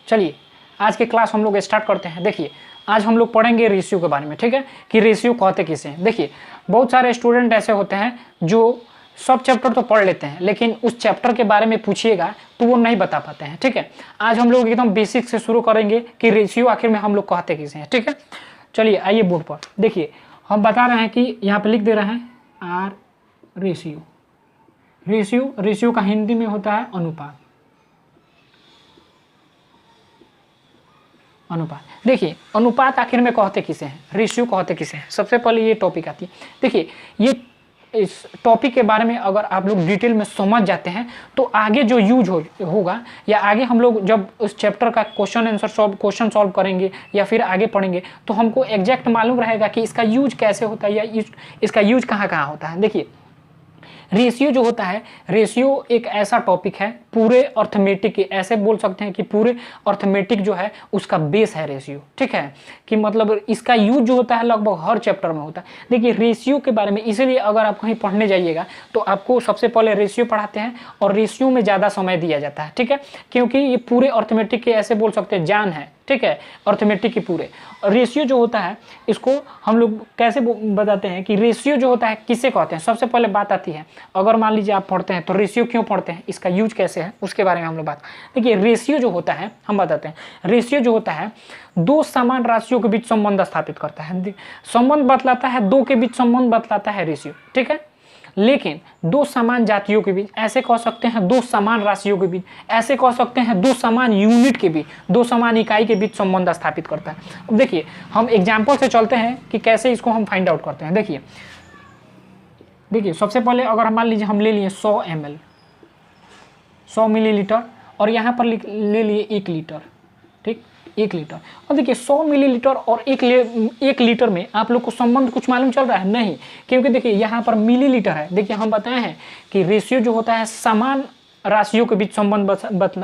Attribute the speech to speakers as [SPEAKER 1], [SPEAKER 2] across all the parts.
[SPEAKER 1] चलिए आज की क्लास हम लोग स्टार्ट करते हैं। देखिए आज हम लोग पढ़ेंगे रेशियो के बारे में, ठीक है, कि रेशियो कहते किसे हैं। देखिए बहुत सारे स्टूडेंट ऐसे होते हैं जो सब चैप्टर तो पढ़ लेते हैं लेकिन उस चैप्टर के बारे में पूछिएगा तो वो नहीं बता पाते हैं, ठीक है। आज हम लोग एकदम बेसिक से शुरू करेंगे कि रेशियो आखिर में हम लोग कहते किसे हैं, ठीक है। चलिए आइए बोर्ड पर। देखिए हम बता रहे हैं कि यहाँ पे लिख दे रहे हैं आर रेशियो। रेशियो का हिंदी में होता है अनुपात। देखिए अनुपात आखिर में कहते किसे हैं, रेशियो कहते किसे हैं। सबसे पहले ये टॉपिक आती है। देखिए ये इस टॉपिक के बारे में अगर आप लोग डिटेल में समझ जाते हैं तो आगे जो यूज होगा या आगे हम लोग जब उस चैप्टर का क्वेश्चन सॉल्व करेंगे या फिर आगे पढ़ेंगे तो हमको एग्जैक्ट मालूम रहेगा कि इसका यूज कैसे होता है या इसका यूज कहाँ कहाँ होता है। देखिए रेशियो जो होता है, रेशियो एक ऐसा टॉपिक है पूरे अर्थमेटिक के, ऐसे बोल सकते हैं कि पूरे अर्थमेटिक जो है उसका बेस है रेशियो, ठीक है। कि मतलब इसका यूज जो होता है लगभग हर चैप्टर में होता है। देखिए रेशियो के बारे में इसीलिए अगर आप कहीं पढ़ने जाइएगा तो आपको सबसे पहले रेशियो पढ़ाते हैं और रेशियो में ज़्यादा समय दिया जाता है, ठीक है, क्योंकि ये पूरे अर्थमेटिक के ऐसे बोल सकते हैं जान है, ठीक है, अर्थमेटिक के पूरे। रेशियो जो होता है इसको हम लोग कैसे बताते हैं कि रेशियो जो होता है किसे कहते हैं। सबसे पहले बात आती है, अगर मान लीजिए आप पढ़ते हैं तो रेशियो क्यों पढ़ते हैं, इसका यूज कैसे है, उसके बारे में हम लोग बात। देखिए रेशियो जो होता है हम बताते हैं, रेशियो जो होता है दो समान राशियों के बीच संबंध स्थापित करता है, संबंध बतलाता है, दो के बीच संबंध बतलाता है रेशियो, ठीक है। लेकिन दो समान जातियों के बीच ऐसे कह सकते हैं, दो समान राशियों के बीच ऐसे कह सकते हैं, दो समान यूनिट के बीच, दो समान इकाई के बीच संबंध स्थापित करता है। अब देखिए हम एग्जाम्पल से चलते हैं कि कैसे इसको हम फाइंड आउट करते हैं। देखिए सबसे पहले अगर मान लीजिए हम ले लिए 100 ml 100 मिलीलीटर और यहाँ पर ले लिए 1 लीटर, ठीक, 1 लीटर। और देखिए 100 मिलीलीटर और 1 लीटर में आप लोग को संबंध कुछ मालूम चल रहा है नहीं, क्योंकि देखिए यहाँ पर मिलीलीटर है। देखिए हम बताए हैं कि रेशियो जो होता है समान राशियों के बीच संबंध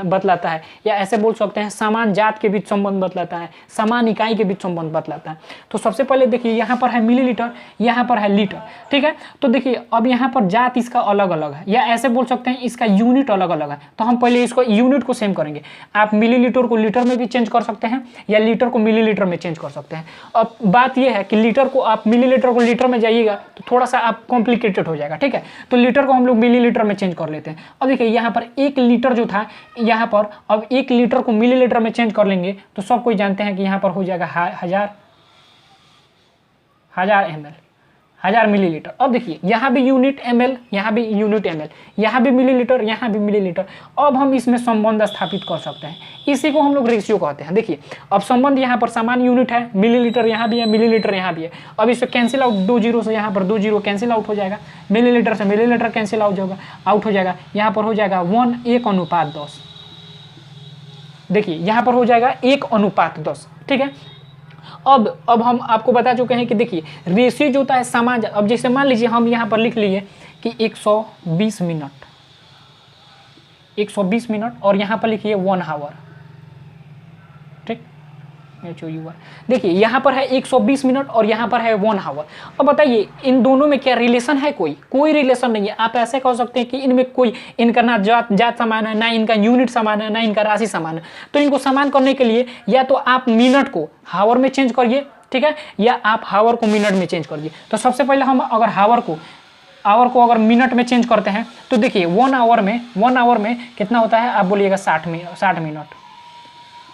[SPEAKER 1] बतलाता है, या ऐसे बोल सकते हैं समान जात के बीच संबंध बतलाता है, समान इकाई के बीच संबंध बतलाता है। तो सबसे पहले देखिए यहाँ पर है मिलीलीटर, यहाँ पर है लीटर, ठीक है। तो देखिए अब यहाँ पर जात इसका अलग अलग है, या ऐसे बोल सकते हैं इसका यूनिट अलग अलग है। तो हम पहले इसको यूनिट को सेम करेंगे। आप मिलीलीटर को लीटर में भी चेंज कर सकते हैं या लीटर को मिलीलीटर में चेंज कर सकते हैं। अब बात यह है कि लीटर को आप मिलीलीटर को लीटर में जाइएगा तो थोड़ा सा आप कॉम्प्लिकेटेड हो जाएगा, ठीक है। तो लीटर को हम लोग मिलीलीटर में चेंज कर लेते हैं। अब देखिए यहाँ पर 1 लीटर जो था यहाँ पर, अब 1 लीटर को मिलीलीटर में चेंज कर लेंगे तो सब कोई जानते हैं कि यहाँ पर हो जाएगा 1000 ml, 1000 मिलीलीटर। अब देखिए यहाँ भी यूनिट ml, यहाँ भी यूनिट ml, यहाँ भी मिलीलीटर, यहाँ भी मिलीलीटर। अब हम इसमें संबंध स्थापित कर सकते हैं, इसी को हम लोग रेशियो कहते हैं। देखिए अब संबंध यहाँ पर समान यूनिट है, मिलीलीटर यहाँ भी है, मिलीलीटर यहाँ भी है। अब इससे कैंसिल आउट, 2 जीरो से यहाँ पर 2 जीरो कैंसिल आउट हो जाएगा, मिलीलीटर से मिलीलीटर कैंसिल आउट हो जाएगा। यहाँ पर हो जाएगा 1:10। देखिए यहाँ पर हो जाएगा 1:10, ठीक है। अब हम आपको बता चुके हैं कि देखिए रेशियो जो होता है समान। अब जैसे मान लीजिए हम यहाँ पर लिख लिए कि 120 मिनट और यहाँ पर लिखिए 1 आवर, ठीक। देखिए यहाँ पर है 120 मिनट और यहाँ पर है 1 आवर। अब बताइए इन दोनों में क्या रिलेशन है? कोई रिलेशन नहीं है। आप ऐसे कह सकते हैं कि इनमें इनका ना जात समान है, ना इनका यूनिट समान है, ना इनका राशि समान है। तो इनको समान करने के लिए या तो आप मिनट को हावर में चेंज करिए, ठीक है, या आप हावर को मिनट में चेंज करिए। तो सबसे पहले हम अगर आवर को अगर मिनट में चेंज करते हैं तो देखिए 1 आवर में कितना होता है, आप बोलिएगा 60 मिनट।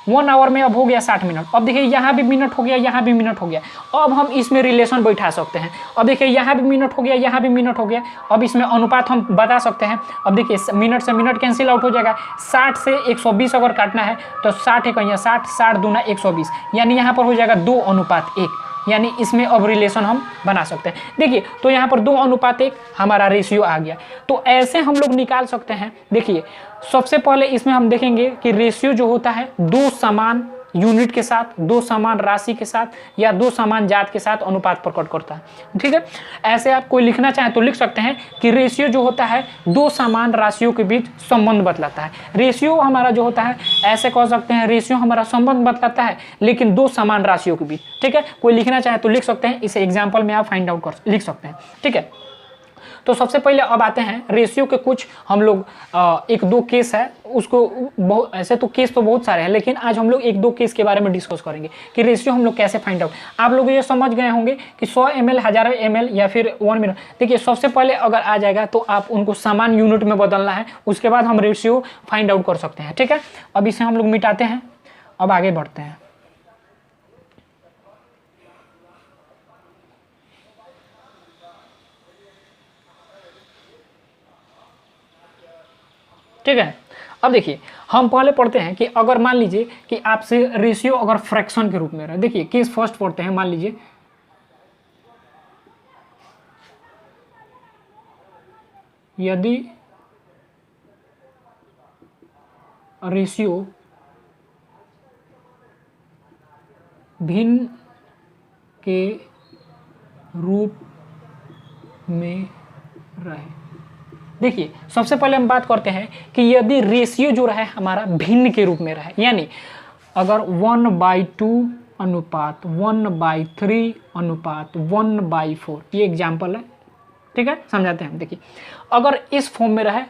[SPEAKER 1] 1 आवर में अब हो गया 60 मिनट। अब देखिए यहाँ भी मिनट हो गया, यहाँ भी मिनट हो गया। अब हम इसमें रिलेशन बैठा सकते हैं। अब देखिए यहाँ भी मिनट हो गया, यहाँ भी मिनट हो गया। अब इसमें अनुपात हम बता सकते हैं। अब देखिए मिनट से मिनट कैंसिल आउट हो जाएगा। 60 से 120 अगर काटना है तो 60 है कहीं 60 दूना 120, यानी यहाँ पर हो जाएगा 2:1, यानी इसमें अब रिलेशन हम बना सकते हैं। देखिए तो यहाँ पर 2:1 हमारा रेशियो आ गया। तो ऐसे हम लोग निकाल सकते हैं। देखिए सबसे पहले इसमें हम देखेंगे कि रेशियो जो होता है दो समान यूनिट के साथ, दो समान राशि के साथ या दो समान जात के साथ अनुपात प्रकट करता है, ठीक है। ऐसे आप कोई लिखना चाहें तो लिख सकते हैं कि रेशियो जो होता है दो समान राशियों के बीच संबंध बतलाता है। रेशियो हमारा जो होता है ऐसे कह सकते हैं रेशियो हमारा संबंध बतलाता है लेकिन दो समान राशियों के बीच, ठीक है। कोई लिखना चाहे तो लिख सकते हैं। इसे एग्जाम्पल में आप फाइंड आउट लिख सकते हैं, ठीक है। तो सबसे पहले अब आते हैं रेशियो के कुछ हम लोग एक दो केस है उसको, बहुत ऐसे तो केस तो बहुत सारे हैं, लेकिन आज हम लोग एक दो केस के बारे में डिस्कस करेंगे कि रेशियो हम लोग कैसे फाइंड आउट। आप लोग ये समझ गए होंगे कि 100 ml 1000 ml या फिर 1 मिनट। देखिए सबसे पहले अगर आ जाएगा तो आप उनको समान यूनिट में बदलना है, उसके बाद हम रेशियो फाइंड आउट कर सकते हैं। ठीक है, अब इसे हम लोग मिटाते हैं, अब आगे बढ़ते हैं। ठीक है, अब देखिए हम पहले पढ़ते हैं कि अगर मान लीजिए कि आपसे रेशियो अगर फ्रैक्शन के रूप में रहे। देखिए केस फर्स्ट पढ़ते हैं, मान लीजिए यदि रेशियो भिन्न के रूप में रहे। देखिए सबसे पहले हम बात करते हैं कि यदि रेशियो जो रहा है हमारा भिन्न के रूप में रहा है, यानी अगर 1/2 अनुपात 1/3 अनुपात 1/4, ये एग्जाम्पल है। ठीक है, समझाते हैं हम। देखिए अगर इस फॉर्म में रहे,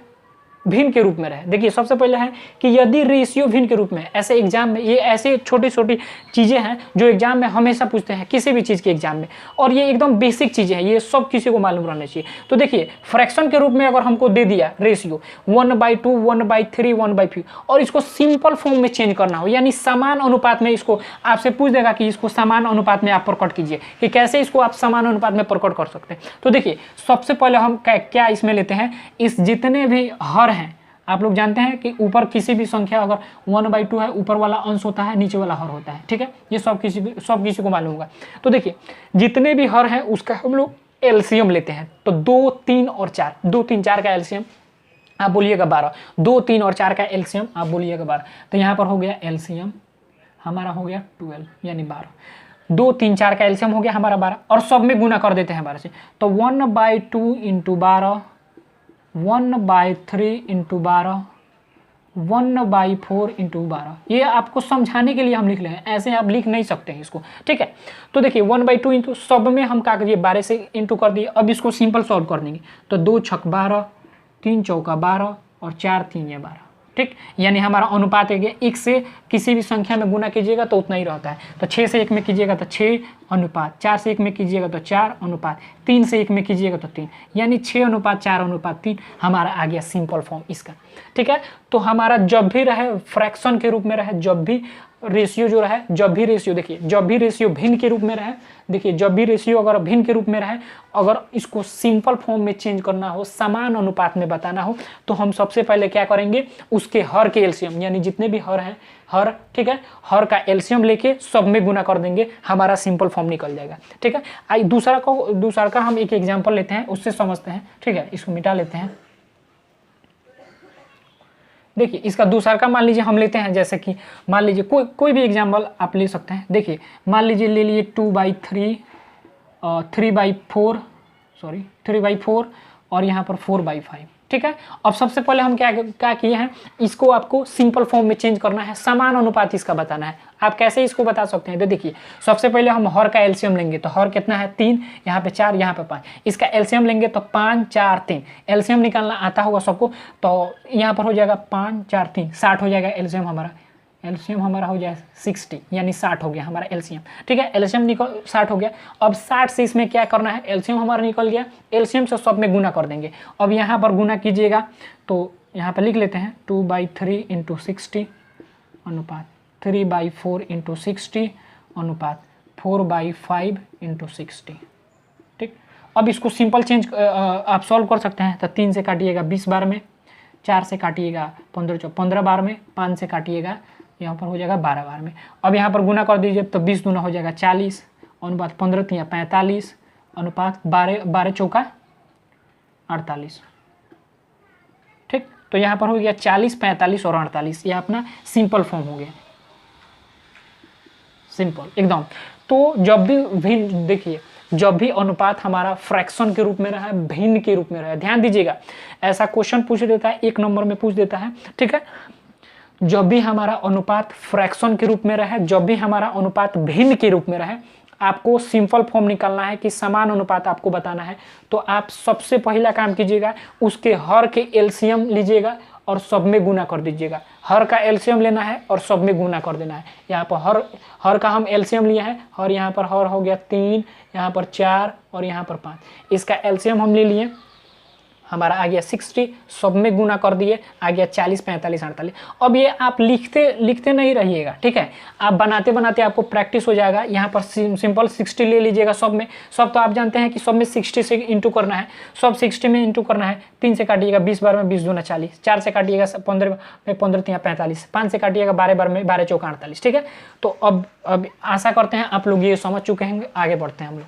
[SPEAKER 1] भिन्न के रूप में रहे। देखिए सबसे पहले है कि यदि रेशियो भिन्न के रूप में, ऐसे एग्जाम में ये ऐसे छोटी छोटी चीज़ें हैं जो एग्जाम में हमेशा पूछते हैं किसी भी चीज़ के एग्जाम में, और ये एकदम बेसिक चीज़ें हैं, ये सब किसी को मालूम रहना चाहिए। तो देखिए फ्रैक्शन के रूप में अगर हमको दे दिया रेशियो 1/2 1/3 1/4 और इसको सिंपल फॉर्म में चेंज करना हो, यानी समान अनुपात में, इसको आपसे पूछ देगा कि इसको समान अनुपात में आप प्रकट कीजिए, कि कैसे इसको आप समान अनुपात में प्रकट कर सकते हैं। तो देखिए सबसे पहले हम क्या इसमें लेते हैं, इस जितने भी हर हैं, आप लोग जानते हैं कि ऊपर किसी भी संख्या अगर 1/2 है, ऊपर वाला अंश होता है, नीचे वाला हर होता है। ठीक है, ये सब किसी को मालूम होगा। तो देखिए जितने भी हर हैं उसका हम लोग एलसीएम लेते हैं। तो 2 3 और 4, 2 3 4 का एलसीएम आप बोलिएगा 12, 2 3 और 4 का एलसीएम आप बोलिएगा 12। तो यहाँ पर हो गया एलसीएम हमारा हो गया 12 यानी 12। 2 3 4 का एलसीएम हो गया हमारा 12, और सब में गुना कर देते हैं 12 से। तो 1/2 × 12, 1/3 × 12, 1/4 × 12। ये आपको समझाने के लिए हम लिख रहे हैं, ऐसे आप लिख नहीं सकते हैं इसको। ठीक है, तो देखिए 1/2 इंटू सब में हम क्या करिए 12 से इंटू कर दिए। अब इसको सिंपल सॉल्व कर देंगे। तो 2 छक 12, 3 चौका 12 और 4 3 ये 12। ठीक, यानी हमारा अनुपात है, एक से किसी भी संख्या में गुना कीजिएगा तो उतना ही रहता है। तो 6 से 1 में कीजिएगा तो 6 अनुपात, 4 से 1 में कीजिएगा तो 4 अनुपात, 3 से 1 में कीजिएगा तो 3, यानी 6:4:3 हमारा आ गया सिंपल फॉर्म इसका। ठीक है, तो हमारा जब भी रहे फ्रैक्शन के रूप में रहे, जब भी रेशियो जो रहे, जब भी रेशियो, देखिए जब भी रेशियो भिन्न के रूप में रहे, देखिए जब भी रेशियो अगर भिन्न के रूप में रहे, अगर इसको सिंपल फॉर्म में चेंज करना हो, समान अनुपात में बताना हो, तो हम सबसे पहले क्या करेंगे, उसके हर के एलसीएम, यानी जितने भी हर हैं हर, ठीक है, हर का एलसीएम लेके सब में गुना कर देंगे, हमारा सिंपल फॉर्म निकल जाएगा। ठीक है, आई दूसरा का हम एक एग्जाम्पल लेते हैं, उससे समझते हैं। ठीक है, इसको मिटा लेते हैं। देखिए इसका दूसरा का मान लीजिए हम लेते हैं, जैसे कि मान लीजिए कोई भी एग्जाम्पल आप ले सकते हैं। देखिए मान लीजिए ले लिए 2/3, 3/4 और यहाँ पर 4/5। ठीक है, अब सबसे पहले हम क्या किए हैं, इसको आपको सिंपल फॉर्म में चेंज करना है, समान अनुपात इसका बताना है। आप कैसे इसको बता सकते हैं, तो देखिए सबसे पहले हम हर का एलसीएम लेंगे। तो हर कितना है 3, यहाँ पे 4, यहाँ पे 5, इसका एलसीएम लेंगे तो 5 4 3। एलसीएम निकालना आता होगा सबको, तो यहाँ पर हो जाएगा 5 4 3 60 हो जाएगा एलसीएम हमारा हो जाए 60, यानी 60 हो गया हमारा एलसीएम। ठीक है, एलसीएम 60 हो गया। अब 60 से इसमें क्या करना है, एलसीएम हमारा निकल गया, एलसीएम से सब में गुना कर देंगे। अब यहाँ पर गुना कीजिएगा तो यहाँ पर लिख लेते हैं 2/3 × 60 अनुपात 3/4 × 60 अनुपात 4/5 × 60। ठीक, अब इसको सिंपल चेंज आप सॉल्व कर सकते हैं। तो 3 से काटिएगा 20 बार में, 4 से काटिएगा 15 बार में, 5 से काटिएगा यहाँ पर हो जाएगा 12 बार में। अब यहाँ पर गुना कर दीजिए तो 20 दूना हो जाएगा 40 अनुपात 15 3 45 अनुपात 12 चौका 48। ठीक, तो यहाँ पर हो गया 40 45 और 48, ये अपना सिंपल फॉर्म हो गया, सिंपल एकदम। तो जब भी देखिए जब भी अनुपात हमारा फ्रैक्शन के रूप में रहा है, भिन्न के रूप में रहा है, ध्यान दीजिएगा ऐसा क्वेश्चन पूछ देता है, 1 नंबर में पूछ देता है। ठीक है, जब भी हमारा अनुपात फ्रैक्शन के रूप में रहे, जब भी हमारा अनुपात भिन्न के रूप में रहे, आपको सिंपल फॉर्म निकालना है कि समान अनुपात आपको बताना है, तो आप सबसे पहला काम कीजिएगा, उसके हर के एलसीएम लीजिएगा और सब में गुना कर दीजिएगा। हर का एलसीएम लेना है और सब में गुना कर देना है। यहाँ पर हर का हम एलसीएम लिए हैं, और यहाँ पर हर हो गया 3, यहाँ पर 4 और यहाँ पर 5। इसका एलसीएम हम ले लिए, हमारा आ गया 60, सब में गुना कर दिए, आ गया 40, 45, 48। अब ये आप लिखते नहीं रहिएगा, ठीक है, आप बनाते बनाते आपको प्रैक्टिस हो जाएगा। यहाँ पर सिंपल 60 ले लीजिएगा सब में। सब तो आप जानते हैं कि सब में 60 से इंटू करना है, सब 60 में इंटू करना है। 3 से काटिएगा 20 बार में 20 दूना 40, 4 से काटिएगा 15 में 15 3 45, 5 से काटिएगा 12 बार में 12 चौका 48, ठीक है। तो अब आशा करते हैं आप लोग ये समझ चुके हैं। आगे बढ़ते हैं हम लोग।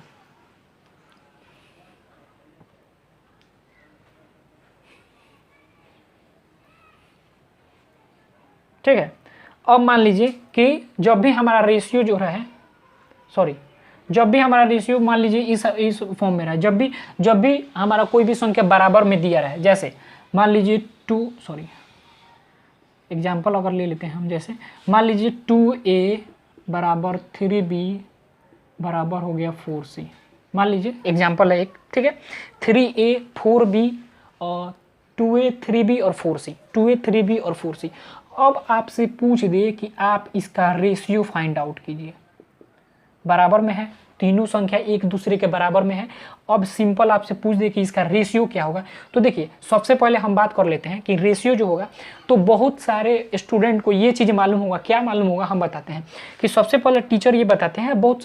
[SPEAKER 1] ठीक है, अब मान लीजिए कि जब भी हमारा रेशियो जो रहे, जब भी हमारा रेशियो मान लीजिए इस फॉर्म में रहा, जब भी हमारा कोई भी संख्या बराबर में दिया रहे, जैसे मान लीजिए एग्जाम्पल अगर ले लेते हैं हम, जैसे मान लीजिए 2a बराबर 3b बराबर हो गया 4c। मान लीजिए एग्जाम्पल है एक, ठीक है, 3a 4b और 2a 3b और 4c, 2a 3b और 4c। अब आपसे पूछ दे कि आप इसका रेशियो फाइंड आउट कीजिए। बराबर में है, तीनों संख्या एक दूसरे के बराबर में है। अब सिंपल आपसे पूछ दे कि इसका रेशियो क्या होगा, तो देखिए सबसे पहले हम बात कर लेते हैं कि रेशियो जो होगा, तो बहुत सारे स्टूडेंट को ये चीज़ मालूम होगा। क्या मालूम होगा, हम बताते हैं कि सबसे पहले टीचर ये बताते हैं, बहुत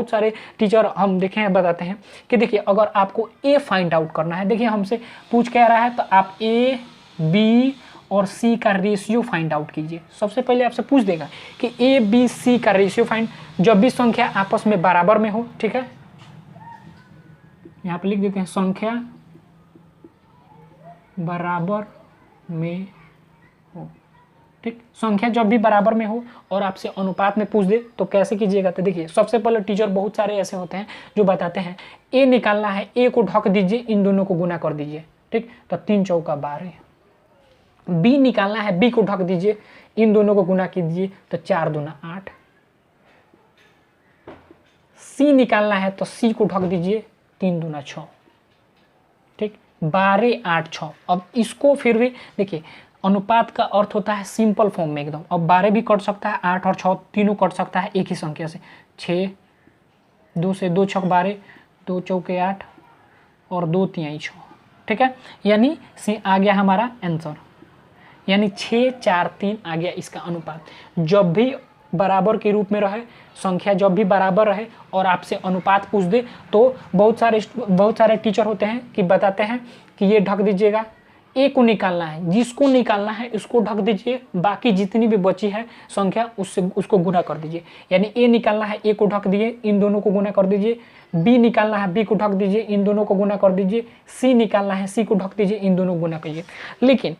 [SPEAKER 1] सारे टीचर हम देखे हैं बताते हैं कि देखिए अगर आपको ए फाइंड आउट करना है, देखिए हमसे पूछ क्या रहा है, तो आप ए बी और सी का रेशियो फाइंड आउट कीजिए। सबसे पहले आपसे पूछ देगा कि ए बी सी का रेशियो फाइंड, जब भी संख्या आपस में बराबर में हो, ठीक है, यहाँ पे लिख देते हैं संख्या बराबर में हो, ठीक, संख्या जब भी बराबर में हो और आपसे अनुपात में पूछ दे तो कैसे कीजिएगा। तो देखिए सबसे पहले टीचर बहुत सारे ऐसे होते हैं जो बताते हैं ए निकालना है, ए को ढक दीजिए, इन दोनों को गुना कर दीजिए, ठीक, तो 3 चौका 12। बी निकालना है, बी को ढक दीजिए, इन दोनों को गुना कीजिए, तो 4 दूना 8। सी निकालना है तो सी को ढक दीजिए, 3 दूना 6, ठीक, 12 8 6। अब इसको फिर भी देखिए अनुपात का अर्थ होता है सिंपल फॉर्म में एकदम। अब 12 भी कट सकता है, 8 और 6 तीनों कट सकता है एक ही संख्या से। 6 2 से 2 छक 12, 2 चौके 8 और 2 तिहाई 6, ठीक है, यानी सी आ गया हमारा आंसर, यानी 6 4 3 आ गया इसका अनुपात। जब भी बराबर के रूप में रहे संख्या, जब भी बराबर रहे और आपसे अनुपात पूछ दे, तो बहुत सारे टीचर होते हैं कि बताते हैं कि ये ढक दीजिएगा, ए को निकालना है, जिसको निकालना है उसको ढक दीजिए, बाकी जितनी भी बची है संख्या उसको गुना कर दीजिए। यानी ए निकालना है, ए को ढक दिए, इन दोनों को गुना कर दीजिए। बी निकालना है, बी को ढक दीजिए, इन दोनों को गुना कर दीजिए। सी निकालना है, सी को ढक दीजिए, इन दोनों को गुना करिए। लेकिन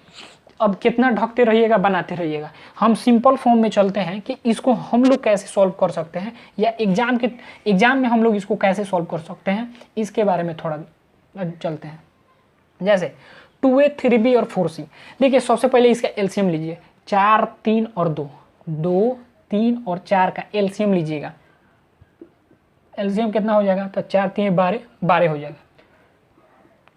[SPEAKER 1] अब कितना ढकते रहिएगा, बनाते रहिएगा। हम सिंपल फॉर्म में चलते हैं कि इसको हम लोग कैसे सॉल्व कर सकते हैं, या एग्जाम में हम लोग इसको कैसे सॉल्व कर सकते हैं, इसके बारे में थोड़ा चलते हैं। जैसे 2a 3b और 4c, देखिए सबसे पहले इसका एलसीएम लीजिए, 4 3 और 2, 2 3 और 4 का एलसीएम लीजिएगा। एलसीएम कितना हो जाएगा, तो 4 3 12 12 हो जाएगा।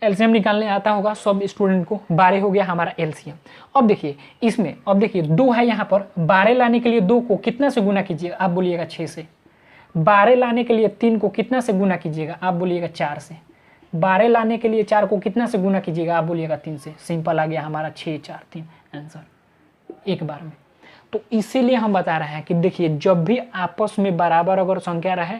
[SPEAKER 1] एलसीएम निकालने आता होगा सब स्टूडेंट को, 12 हो गया हमारा एलसीएम। अब देखिए इसमें, अब देखिए 2 है यहाँ पर, 12 लाने के लिए 2 को कितना से गुना कीजिएगा, आप बोलिएगा 6 से। 12 लाने के लिए 3 को कितना से गुना कीजिएगा, आप बोलिएगा 4 से। 12 लाने के लिए 4 को कितना से गुना कीजिएगा, आप बोलिएगा 3 से। सिंपल आ गया हमारा 6 4 3 आंसर एक बार में। तो इसीलिए हम बता रहे हैं कि देखिए जब भी आपस में बराबर अगर संख्या रहे,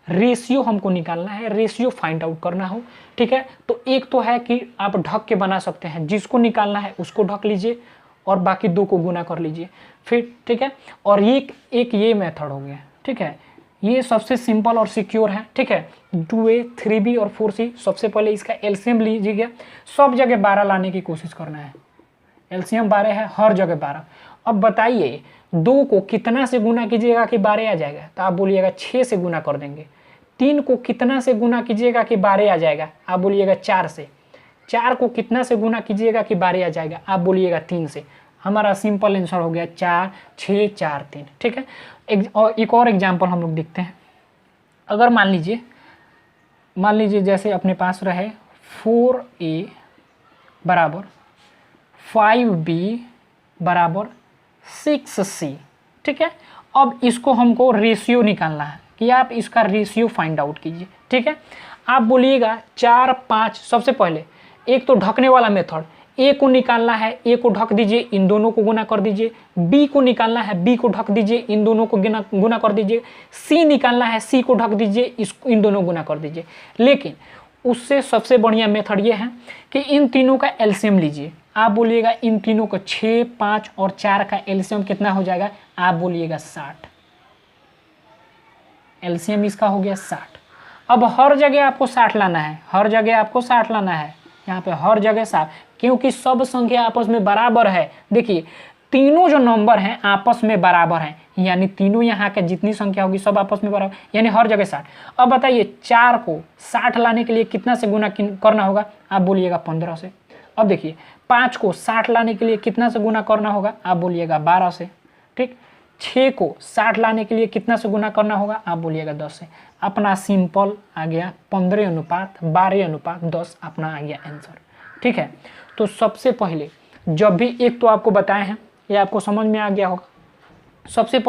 [SPEAKER 1] रेशियो हमको निकालना है, रेशियो फाइंड आउट करना हो, ठीक है। तो एक तो है कि आप ढक के बना सकते हैं, जिसको निकालना है उसको ढक लीजिए और बाकी 2 को गुना कर लीजिए फिर, ठीक है। और एक ये मेथड हो गया, ठीक है, ये सबसे सिंपल और सिक्योर है, ठीक है। 2a 3b और 4c, सबसे पहले इसका एलसीएम लीजिएगा, सब जगह 12 लाने की कोशिश करना है। एलसीएम 12 है, हर जगह 12। अब बताइए 2 को कितना से गुना कीजिएगा कि 12 आ जाएगा, तो आप बोलिएगा 6 से गुना कर देंगे। 3 को कितना से गुना कीजिएगा कि 12 आ जाएगा, आप बोलिएगा 4 से। 4 को कितना से गुना कीजिएगा कि 12 आ जाएगा, आप बोलिएगा 3 से। हमारा सिंपल आंसर हो गया 4 6 4 3, ठीक है। एक और एग्जाम्पल हम लोग देखते हैं। अगर मान लीजिए जैसे अपने पास रहे 4a बराबर 5b बराबर 6c, ठीक है। अब इसको हमको रेशियो निकालना है कि आप इसका रेशियो फाइंड आउट कीजिए, ठीक है। आप बोलिएगा 4 5, सबसे पहले एक तो ढकने वाला मेथड, ए को निकालना है, ए को ढक दीजिए, इन दोनों को गुना कर दीजिए। बी को निकालना है, बी को ढक दीजिए, इन दोनों को गुना कर दीजिए। सी निकालना है, सी को ढक दीजिए, इन दोनों गुना कर दीजिए। लेकिन उससे सबसे बढ़िया मेथड ये है कि इन तीनों का एलसीएम लीजिए। आप बोलिएगा इन तीनों का 6 5 और 4 का एलसीएम कितना हो जाएगा, आप बोलिएगा 60। एलसीएम इसका हो गया 60। अब हर जगह आपको 60 लाना है, हर जगह आपको 60 लाना है, यहाँ पे हर जगह 60, क्योंकि सब संख्या आपस में बराबर है। देखिए तीनों जो नंबर हैं आपस में बराबर हैं, यानी तीनों यहाँ के जितनी संख्या होगी सब आपस में बराबर, यानी हर जगह 60। अब बताइए 4 को 60 लाने के लिए कितना से गुना करना होगा, आप बोलिएगा 15 से। अब देखिए 5 को 60 लाने के लिए कितना से गुना करना होगा, आप बोलिएगा 12 से, ठीक। 6 को 60 लाने के लिए कितना से गुना करना होगा, आप बोलिएगा 10 से। अपना सिंपल आ गया 15:12:10 अपना आ गया आंसर, ठीक है। तो सबसे पहले जब भी एक तो आपको बताए हैं, ये आपको समझ में आ गया होगा। सबसे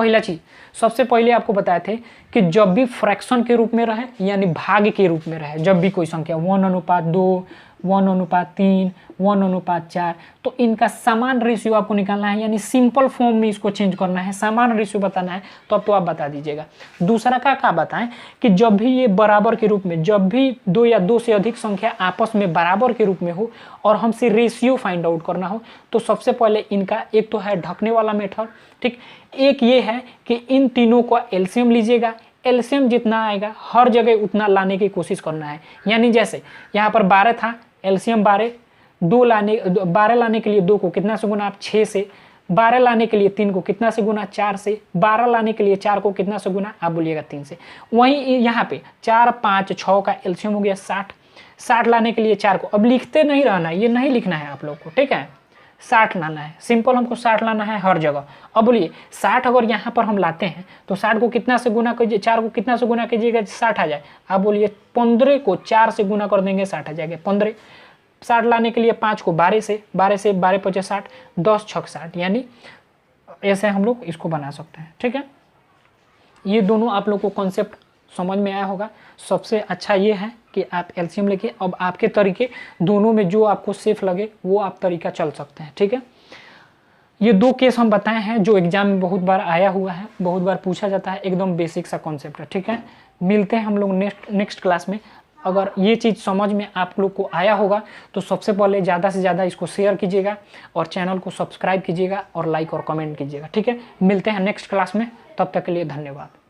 [SPEAKER 1] पहले आपको बताए थे कि जब भी फ्रैक्शन के रूप में रहे यानी भाग के रूप में रहे, जब भी कोई संख्या 1:2, 1:3, 1:4, तो इनका समान रेशियो आपको निकालना है, यानी सिंपल फॉर्म में इसको चेंज करना है, समान रेशियो बताना है। तो अब तो आप बता दीजिएगा। दूसरा क्या बताएं कि जब भी ये बराबर के रूप में, जब भी 2 या 2 से अधिक संख्या आपस में बराबर के रूप में हो और हमसे रेशियो फाइंड आउट करना हो, तो सबसे पहले इनका एक तो है ढकने वाला मेथड, ठीक। एक ये है कि इन तीनों का एलसीएम लीजिएगा, एलसीएम जितना आएगा हर जगह उतना लाने की कोशिश करना है। यानी जैसे यहाँ पर 12 था, एलसीएम 12, 12 लाने के लिए 2 को कितना से गुना, आप 6 से। 12 लाने के लिए 3 को कितना से गुना, 4 से। 12 लाने के लिए 4 को कितना से गुना, आप बोलिएगा 3 से। वहीं यहाँ पे 4 5 6 का एलसीएम हो गया 60। 60 लाने के लिए 4 को, अब लिखते नहीं रहना, ये नहीं लिखना है आप लोग को, ठीक है। 60 लाना है, सिंपल हमको 60 लाना है हर जगह। अब बोलिए 60 अगर यहाँ पर हम लाते हैं तो 60 को कितना से गुना कीजिए, 4 को कितना से गुना कीजिएगा, 60 आ जाए। आप बोलिए 15 को 4 से गुना कर देंगे, 60 आ जाएगा 15। 60 लाने के लिए 5 को 12 से, 12 5 60, 10 6 60, यानी ऐसे हम लोग इसको बना सकते हैं, ठीक है। ये दोनों आप लोग को कॉन्सेप्ट समझ में आया होगा। सबसे अच्छा ये है कि आप एलसीएम लेके, अब आपके तरीके दोनों में जो आपको सेफ लगे वो आप तरीका चल सकते हैं, ठीक है। ये 2 केस हम बताए हैं जो एग्जाम में बहुत बार आया हुआ है, बहुत बार पूछा जाता है, एकदम बेसिक सा कॉन्सेप्ट है, ठीक है। मिलते हैं हम लोग नेक्स्ट क्लास में। अगर ये चीज़ समझ में आप लोग को आया होगा तो सबसे पहले ज़्यादा से ज़्यादा इसको शेयर कीजिएगा और चैनल को सब्सक्राइब कीजिएगा और लाइक और कमेंट कीजिएगा, ठीक है। मिलते हैं नेक्स्ट क्लास में, तब तक के लिए धन्यवाद।